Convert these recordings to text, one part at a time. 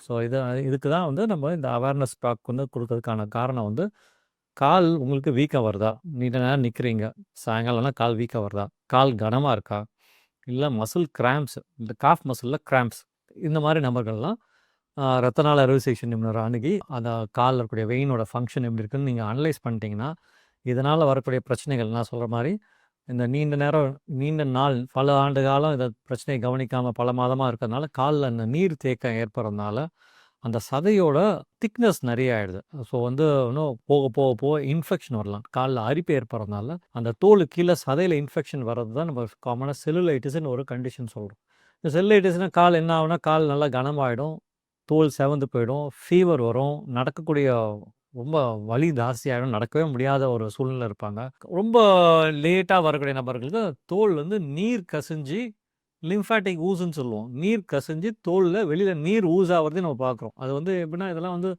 So இதுக்கு தான் வந்து நம்ம இந்த அவேர்னஸ் டாக் வந்து குடுக்கறதுக்கான காரணம் வந்து, கால் உங்களுக்கு வீக்கா வருதா? நீண்ட நேரம் நிக்கிறீங்க. சாயங்காலம்னா கால் வீக்கா வருதா? கால் கனமா இருக்கா? இல்ல மசில் கிராம்ப்ஸ், இந்த காஃப் மசில்ல கிராம்ப்ஸ். இந்த மாரி நபர்கள்லாம் ரத்த நாள அறுவை சிகிச்சை நிபுணர அணுகி, அந்த கால்ல இருக்கக்கூடிய வெயினோட ஃபங்ஷன் எப்படி இருக்குன்னு நீங்க அனலைஸ் பண்ணிட்டீங்கன்னா, இதனால வரக்கூடிய பிரச்சனைகள் நான் சொல்ற மாரி, இந்த நீண்ட நேரம், நீண்ட நாள், பல ஆண்டு காலம் இந்த பிரச்சனைய கவனிக்காம பல மாதமா இருக்கிறதுனால, கால்ல அந்த நீர் தேக்கம் ஏற்படுறதுனால, அந்த சதையோட திக்னஸ் நெறைய ஆயிடுது. ஸோ வந்து இன்னும் போக போக போக இன்ஃபெக்ஷன் வரலாம். கால்ல அரிப்பு ஏற்படுறதுனால, அந்த தோலுக்கு கீழ சதையில இன்ஃபெக்ஷன் வர்றது தான் நம்ம காமனா செல்லுலைட்டிஸ்ன்னு ஒரு கண்டிஷன் சொல்றோம். இந்த செல்லுலைட்டிஸ்னா கால் என்ன ஆகும்னா, கால் நல்லா கனமாயிடும். தோல் சிவந்து போயிடும். ஃபீவர் வரும். நடக்கக்கூடிய ரொம்ப வலி ஜாஸ்தியாயிடும். நடக்கவே முடியாத ஒரு சூழ்நிலையில இருப்பாங்க. ரொம்ப லேட்டா வரக்கூடிய நபர்களுக்கு தோல் வந்து நீர் கசிஞ்சு லிம்ஃபாட்டிக் ஊஸ்ன்னு சொல்லுவோம். நீர் கசிஞ்சு தோல்ல வெளியில நீர் ஊஸ் ஆவறதையும் நம்ம பார்க்குறோம். அது வந்து எப்படின்னா, இதெல்லாம் வந்து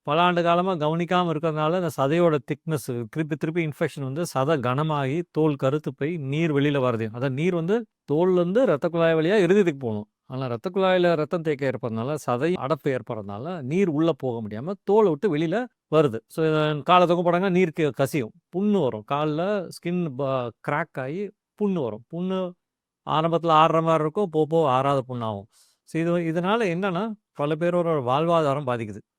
பல ஆண்டு காலமா கவனிக்காம இருக்கிறதுனால, இந்த சதையோட திக்னஸ் திருப்பி திருப்பி இன்ஃபெக்ஷன் வந்து சதை கனமாகி, தோல் கருத்து போய் நீர் வெளியில வருது. அதான் நீர் வந்து தோல்லேருந்து ரத்த குழாய் வழியா இருதயத்துக்கு போணும். ஆனா ரத்த குழாயில ரத்தம் தேக்கம் ஏற்படுறதுனால, சதை அடைப்பு ஏற்படுறதுனால, நீர் உள்ள போக முடியாம தோல விட்டு வெளியில வருது. ஸோ கால தொங்க போட்டாங்கன்னா நீர் கசியும். புண்ணு வரும். கால்ல ஸ்கின் கிராக் ஆகி புண்ணு வரும். புண்ணு ஆரம்பத்தில ஆறுற மாரி இருக்கும். போக போக ஆறாத புண்ணாகும். ஸோ இதனால என்னன்னா, பல பேரோட வாழ்வாதாரம் பாதிக்குது.